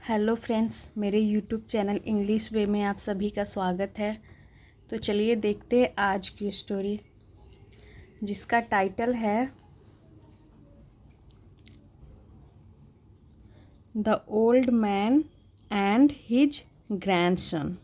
Hello friends, मेरे YouTube channel English वे में आप सभी का स्वागत है। तो चलिए देखते हैं आज की स्टोरी, जिसका टाइटल है the old man and his grandson.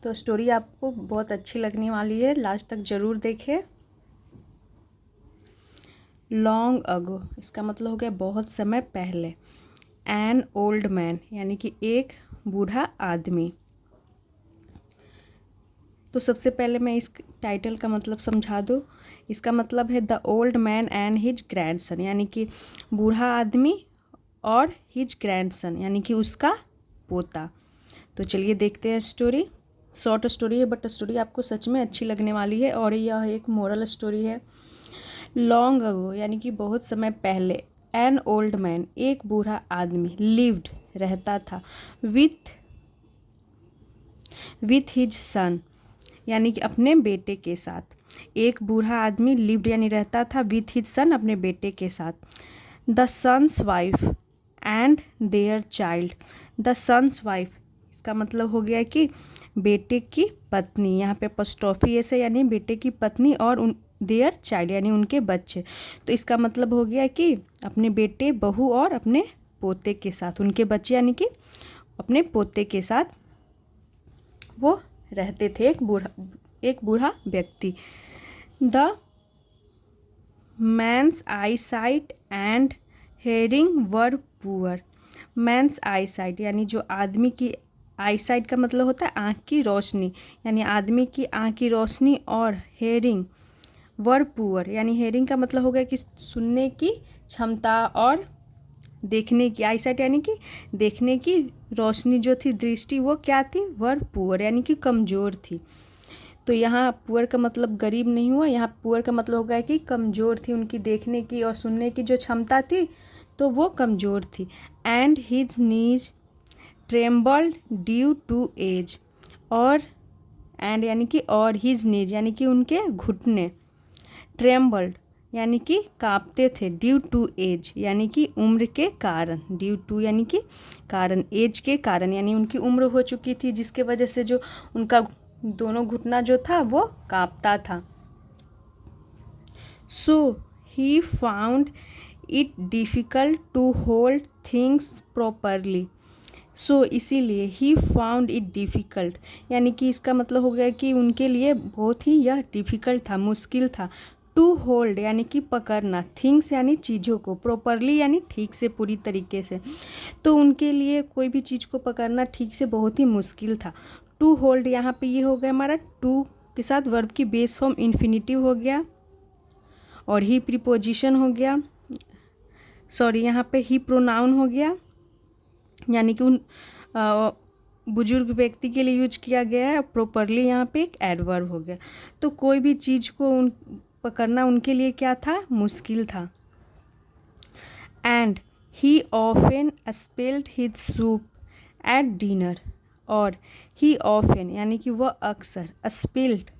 तो स्टोरी आपको बहुत अच्छी लगने वाली है, लास्ट तक ज़रूर देखें। लॉन्ग अगो, इसका मतलब हो गया बहुत समय पहले। एन ओल्ड मैन यानी कि एक बूढ़ा आदमी। तो सबसे पहले मैं इस टाइटल का मतलब समझा दूँ। इसका मतलब है the old man and his grandson, यानी कि बूढ़ा आदमी और हिज ग्रैंडसन यानी कि उसका पोता। तो चलिए देखते हैं स्टोरी। शॉर्ट स्टोरी है बट स्टोरी आपको सच में अच्छी लगने वाली है और यह एक मोरल स्टोरी है। लॉन्ग अगो यानी कि बहुत समय पहले। एन ओल्ड मैन एक बूढ़ा आदमी। लिव्ड रहता था। विथ हिज सन यानी कि अपने बेटे के साथ। एक बूढ़ा आदमी लिव्ड यानी रहता था विथ हिज सन, अपने बेटे के साथ। The son's wife and their child. The son's wife इसका मतलब हो गया कि बेटे की पत्नी, यहाँ पे अपोस्ट्रोफी ऐसे यानी बेटे की पत्नी और देयर चाइल्ड यानी उनके बच्चे। तो इसका मतलब हो गया कि अपने बेटे, बहू और अपने पोते के साथ, उनके बच्चे यानी कि अपने पोते के साथ वो रहते थे। एक बूढ़ा व्यक्ति। The man's eyesight and hearing were poor. Man's eyesight यानी जो आदमी की आई साइट का मतलब होता है आँख की रोशनी, यानी आदमी की आँख की रोशनी, और हेयरिंग वर पुअर यानी हेयरिंग का मतलब हो गया कि सुनने की क्षमता, और देखने की आई साइट यानी कि देखने की रोशनी जो थी, दृष्टि, वो क्या थी, वर पुअर यानी कि कमज़ोर थी। तो यहाँ पुअर का मतलब गरीब नहीं हुआ, यहाँ पुअर का मतलब हो गया कि कमज़ोर थी, उनकी देखने की और सुनने की जो क्षमता थी तो वो कमज़ोर थी। And his knees trembled due to age. और एंड यानी कि और हिज नीज यानी कि उनके घुटने। ट्रेम्बल्ड यानी कि कांपते थे। ड्यू टू एज यानी कि उम्र के कारण। ड्यू टू यानी कि कारण, एज के कारण यानी उनकी उम्र हो चुकी थी, जिसके वजह से जो उनका दोनों घुटना जो था वो कांपता था। So he found it difficult to hold things properly. So इसीलिए ही फाउंड इट डिफ़िकल्ट यानी कि इसका मतलब हो गया कि उनके लिए बहुत ही यह डिफ़िकल्ट था, मुश्किल था। टू होल्ड यानी कि पकड़ना, थिंग्स यानी चीज़ों को, प्रॉपरली यानी ठीक से, पूरी तरीके से। तो उनके लिए कोई भी चीज़ को पकड़ना ठीक से बहुत ही मुश्किल था। टू होल्ड यहाँ पे ये हो गया हमारा टू के साथ वर्ब की बेस फॉर्म इन्फिनिटिव हो गया, और ही प्रीपोजिशन हो गया, सॉरी यहाँ पे ही प्रोनाउन हो गया, यानी कि उन बुजुर्ग व्यक्ति के लिए यूज किया गया है। प्रॉपरली यहाँ पे एक एडवर्ब हो गया। तो कोई भी चीज़ को पकड़ना उनके लिए क्या था, मुश्किल था। And he often spilled his soup at dinner. और ही ऑफन यानी कि वह अक्सर, स्पिल्ड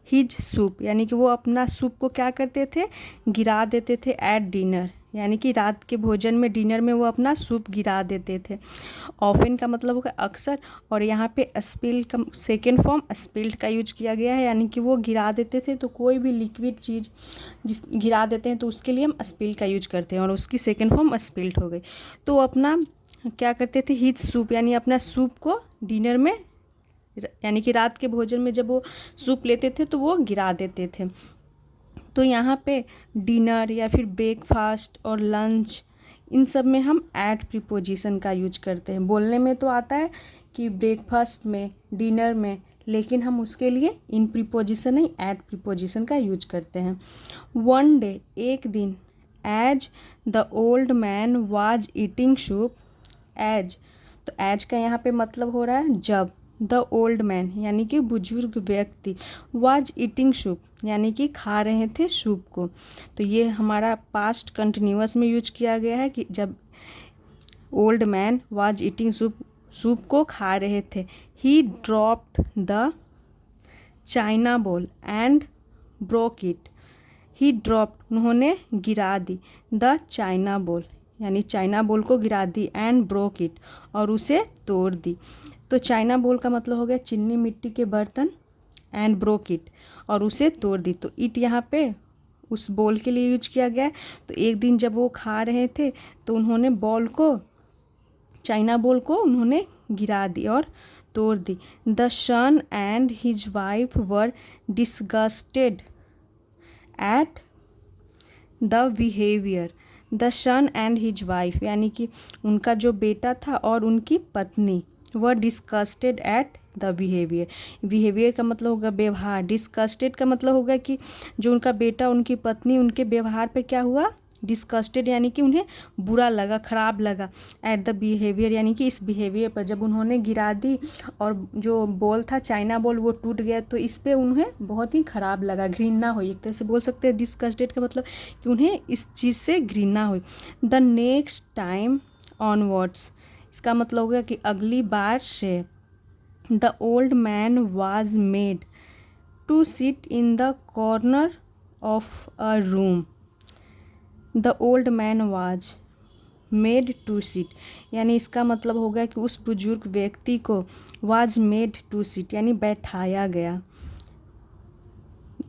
हिज सूप यानी कि वो अपना सूप को क्या करते थे, गिरा देते थे। एट डिनर यानी कि रात के भोजन में, डिनर में वो अपना सूप गिरा देते थे। ऑफन का मतलब होगा अक्सर, और यहाँ पे स्पिल का सेकेंड फॉर्म स्पिल्ड का यूज किया गया है, यानी कि वो गिरा देते थे। तो कोई भी लिक्विड चीज़ जिस गिरा देते हैं तो उसके लिए हम स्पिल का यूज करते हैं, और उसकी सेकेंड फॉर्म स्पिल्ड हो गई। तो अपना क्या करते थे, हिज सूप यानी अपना सूप को डिनर में, यानी कि रात के भोजन में जब वो सूप लेते थे तो वो गिरा देते थे। तो यहाँ पे डिनर या फिर ब्रेकफास्ट और लंच, इन सब में हम एट प्रीपोजिशन का यूज करते हैं। बोलने में तो आता है कि ब्रेकफास्ट में, डिनर में, लेकिन हम उसके लिए इन प्रीपोजिशन नहीं, एट प्रीपोजिशन का यूज करते हैं। वन डे एक दिन। As the old man was eating soup. As, तो एज का यहाँ पे मतलब हो रहा है जब। द ओल्ड मैन यानी कि बुजुर्ग व्यक्ति। वाज ईटिंग सूप यानी कि खा रहे थे सूप को। तो ये हमारा पास्ट कंटिन्यूअस में यूज किया गया है कि जब old man was eating soup, soup को खा रहे थे। ही ड्रॉप्ड द चाइना बोल and broke it. He dropped उन्होंने गिरा दी, द चाइना बोल यानी चाइना बोल को गिरा दी, एंड ब्रोक इट, और उसे तोड़ दी। तो चाइना बोल का मतलब हो गया चीनी मिट्टी के बर्तन, एंड ब्रोक इट, और उसे तोड़ दी। तो इट यहाँ पे उस बोल के लिए यूज किया गया है। तो एक दिन जब वो खा रहे थे तो उन्होंने बॉल को, चाइना बोल को उन्होंने गिरा दी और तोड़ दी। The son and his wife were disgusted at the behaviour. The son and his wife यानी कि उनका जो बेटा था और उनकी पत्नी, were disgusted at the behaviour. Behaviour का मतलब होगा व्यवहार, डिस्गस्टेड का मतलब होगा कि जो उनका बेटा, उनकी पत्नी, उनके व्यवहार पे क्या हुआ, डिस्गस्टेड यानी कि उन्हें बुरा लगा, ख़राब लगा। एट द बिहेवियर यानी कि इस बिहेवियर पर, जब उन्होंने गिरा दी और जो बॉल था चाइना बॉल वो टूट गया, तो इस पे उन्हें बहुत ही ख़राब लगा, घृणा हुई। एक तरह से बोल सकते हैं डिस्गस्टेड का मतलब कि उन्हें इस चीज़ से घृणा हुई। द नेक्स्ट टाइम ऑनवर्ड्स, इसका मतलब होगा कि अगली बार से, the old man was made to sit in the corner of a room. The old man was made to sit, यानी इसका मतलब होगा कि उस बुजुर्ग व्यक्ति को वाज मेड टू सिट यानी बैठाया गया।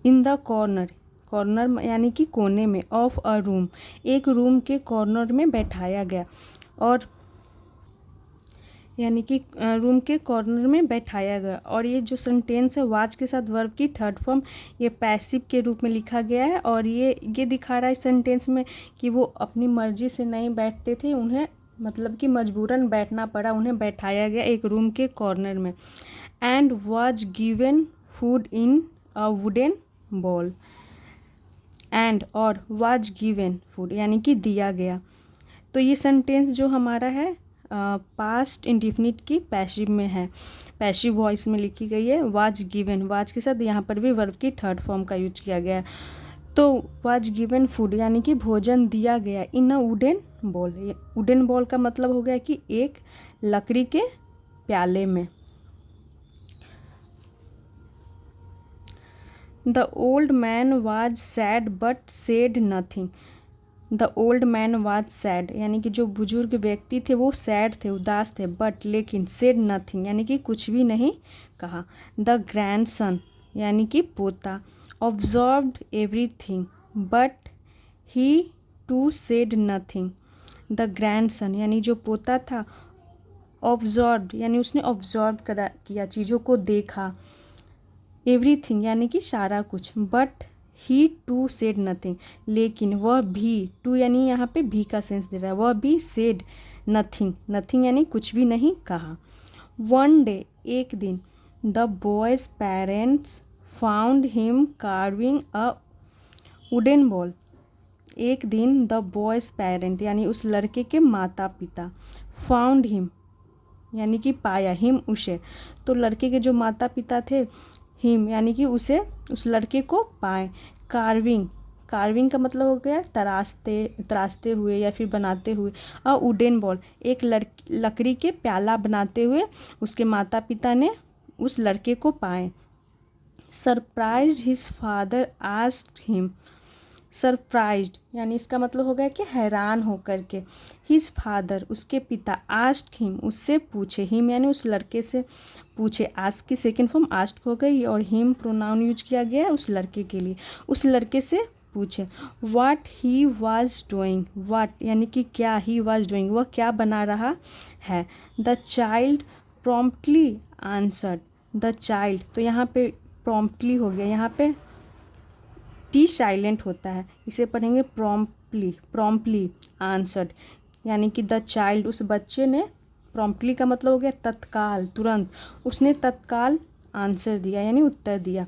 इन द कॉर्नर, कॉर्नर यानी कि कोने में, ऑफ अ रूम, एक रूम के कॉर्नर में बैठाया गया, और यानी कि रूम के कॉर्नर में बैठाया गया। और ये जो सेंटेंस है वाज के साथ वर्ब की थर्ड फॉर्म, ये पैसिव के रूप में लिखा गया है, और ये दिखा रहा है इस सेंटेंस में कि वो अपनी मर्जी से नहीं बैठते थे, उन्हें मतलब कि मजबूरन बैठना पड़ा, उन्हें बैठाया गया एक रूम के कॉर्नर में। And was given food in a wooden ball, and और वाज गिवन फूड यानी कि दिया गया। तो ये सेंटेंस जो हमारा है पास्ट इंडिफिनिट की पैसिव में है, पैसिव वॉइस में लिखी गई है। वाज गिवन, वाज के साथ यहाँ पर भी वर्ब की थर्ड फॉर्म का यूज किया गया है। तो वाज गिवन फूड यानी कि भोजन दिया गया in a wooden bowl. Wooden bowl का मतलब हो गया कि एक लकड़ी के प्याले में। The old man was sad but said nothing. The old man was sad यानी कि जो बुजुर्ग व्यक्ति थे वो सैड थे, उदास थे, बट लेकिन सेड नथिंग यानी कि कुछ भी नहीं कहा। द ग्रैंडसन यानी कि पोता, observed everything but he too said nothing. The grandson यानी जो पोता था, ऑब्जर्व्ड यानी उसने ऑब्जर्व किया, चीज़ों को देखा, एवरीथिंग यानी कि सारा कुछ, but he too said nothing लेकिन वह भी, टू यानी यहाँ पे भी का सेंस दे रहा है, वह भी सेड नथिंग, नथिंग यानी कुछ भी नहीं कहा। वन डे एक दिन, the boys parents found him carving a wooden ball. एक दिन द बॉयज़ पेरेंट यानी उस लड़के के माता पिता, फाउंड हिम यानी कि पाया, हिम उसे, तो लड़के के जो माता पिता थे हिम यानी कि उसे, उस लड़के को पाए। कार्विंग, कार्विंग का मतलब हो गया तराशते हुए या फिर बनाते हुए। और वुडन बॉल एक लकड़ी के प्याला बनाते हुए उसके माता पिता ने उस लड़के को पाए। Surprised his father asked him, surprised यानी इसका मतलब हो गया कि हैरान होकर के। हिज फादर उसके पिता, आस्क्ड हिम उससे पूछे, हिम यानी उस लड़के से पूछे, आस्क की सेकेंड फॉर्म आस्क्ड हो गई और हिम प्रोनाउन यूज किया गया है उस लड़के के लिए, उस लड़के से पूछे। What he was doing, what यानी कि क्या, ही वाज डूइंग वह क्या बना रहा है। The child promptly answered, the child तो यहाँ पे प्रॉम्प्टली हो गया, यहाँ पे टी साइलेंट होता है, इसे पढ़ेंगे प्रॉम्प्टली, प्रॉम्प्टली आंसर्ड यानी कि द चाइल्ड उस बच्चे ने, प्रॉम्प्टली का मतलब हो गया तत्काल, तुरंत, उसने तत्काल आंसर दिया यानी उत्तर दिया।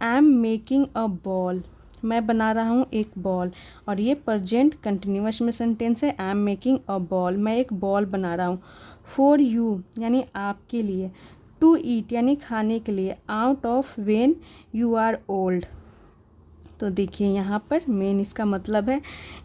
आई एम मेकिंग अ बॉल, मैं बना रहा हूँ एक बॉल, और ये प्रेजेंट कंटिन्यूअस में सेंटेंस है। आई एम मेकिंग अ बॉल, मैं एक बॉल बना रहा हूँ। फॉर यू यानी आपके लिए, टू ईट यानी खाने के लिए, out of when you are old. तो देखिए यहाँ पर मेन इसका मतलब है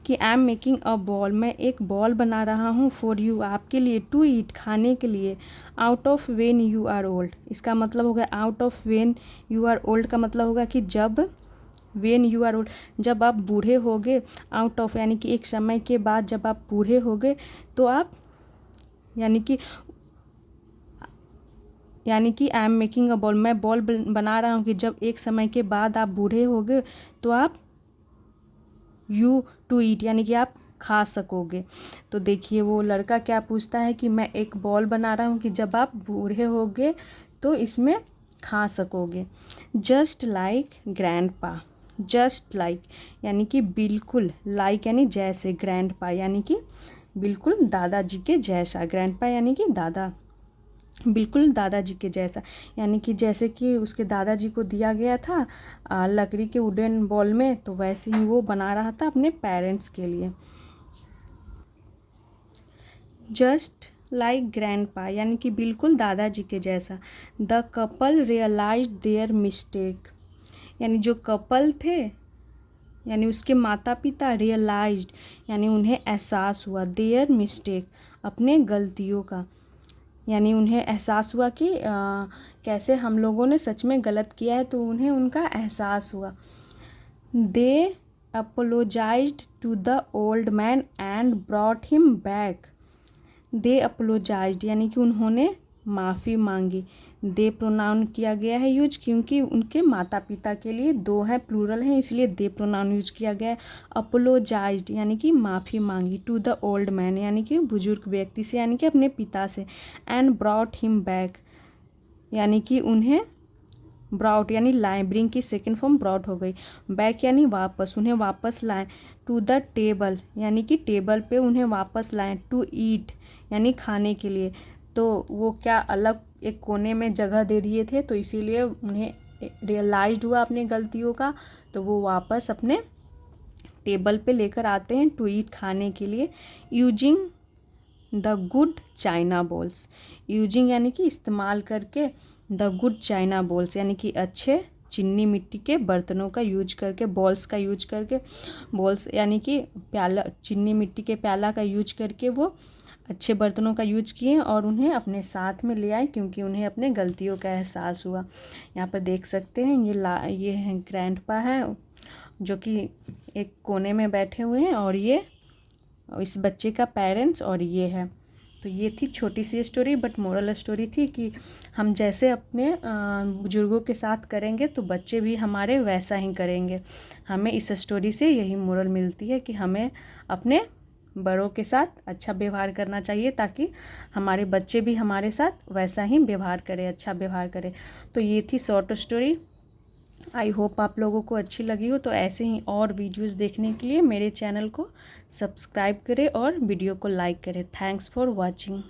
कि I am making a ball, मैं एक बॉल बना रहा हूँ, फॉर यू आपके लिए, टू ईट खाने के लिए, out of when you are old इसका मतलब होगा, out of when you are old का मतलब होगा कि जब व्हेन यू आर ओल्ड, जब आप बूढ़े होगे, आउट ऑफ यानी कि एक समय के बाद जब आप बूढ़े होगे तो आप यानी कि I am making a ball, मैं बॉल बना रहा हूँ कि जब एक समय के बाद आप बूढ़े होगे तो आप यू टू ईट यानी कि आप खा सकोगे। तो देखिए वो लड़का क्या पूछता है कि मैं एक बॉल बना रहा हूँ कि जब आप बूढ़े होगे तो इसमें खा सकोगे। Just like grandpa, just like यानी कि बिल्कुल, लाइक यानी जैसे, ग्रैंडपा यानी कि बिल्कुल दादाजी के जैसा, ग्रैंडपा यानी कि दादा, बिल्कुल दादाजी के जैसा, यानी कि जैसे कि उसके दादाजी को दिया गया था लकड़ी के वुडन बॉल में, तो वैसे ही वो बना रहा था अपने पेरेंट्स के लिए। जस्ट लाइक ग्रैंडपा यानी कि बिल्कुल दादाजी के जैसा। The couple realized their mistake, यानी जो कपल थे यानी उसके माता पिता, रियलाइज्ड यानी उन्हें एहसास हुआ, देयर मिस्टेक अपने गलतियों का, यानी उन्हें एहसास हुआ कि कैसे हम लोगों ने सच में गलत किया है, तो उन्हें उनका एहसास हुआ। They apologised to the old man and brought him back, they apologised यानी कि उन्होंने माफ़ी मांगी। दे प्रोनाउन किया गया है यूज क्योंकि उनके माता पिता के लिए दो है, प्लूरल है, इसलिए दे प्रोनाउन यूज किया गया है। अपोलोजाइज्ड यानी कि माफ़ी मांगी, टू द ओल्ड मैन यानी कि बुजुर्ग व्यक्ति से यानी कि अपने पिता से, एंड ब्रॉट हिम बैक यानी कि उन्हें, ब्रॉट यानी लाए, ब्रिंग की सेकेंड फॉर्म ब्रॉट हो गई, बैक यानी वापस, उन्हें वापस लाएं, टू द टेबल यानी कि टेबल पे उन्हें वापस लाएं, टू ईट यानी खाने के लिए। तो वो क्या अलग एक कोने में जगह दे दिए थे, तो इसीलिए उन्हें रियलाइज्ड हुआ अपनी गलतियों का, तो वो वापस अपने टेबल पे लेकर आते हैं टू ईट खाने के लिए। Using the good China balls, using यानी कि इस्तेमाल करके, द गुड चाइना बॉल्स यानी कि अच्छे चीनी मिट्टी के बर्तनों का यूज करके, बॉल्स का यूज करके, बॉल्स यानी कि प्याला, चीनी मिट्टी के प्याला का यूज करके वो अच्छे बर्तनों का यूज किए और उन्हें अपने साथ में ले आए क्योंकि उन्हें अपने गलतियों का एहसास हुआ। यहाँ पर देख सकते हैं ये है ग्रैंडपा है जो कि एक कोने में बैठे हुए हैं, और ये इस बच्चे का पेरेंट्स, और ये है। तो ये थी छोटी सी स्टोरी, बट मोरल स्टोरी थी कि हम जैसे अपने बुजुर्गों के साथ करेंगे तो बच्चे भी हमारे वैसा ही करेंगे। हमें इस स्टोरी से यही मोरल मिलती है कि हमें अपने बड़ों के साथ अच्छा व्यवहार करना चाहिए ताकि हमारे बच्चे भी हमारे साथ वैसा ही व्यवहार करें, अच्छा व्यवहार करें। तो ये थी शॉर्ट स्टोरी। आई होप आप लोगों को अच्छी लगी हो। तो ऐसे ही और वीडियोस देखने के लिए मेरे चैनल को सब्सक्राइब करें और वीडियो को लाइक करें। Thanks for watching.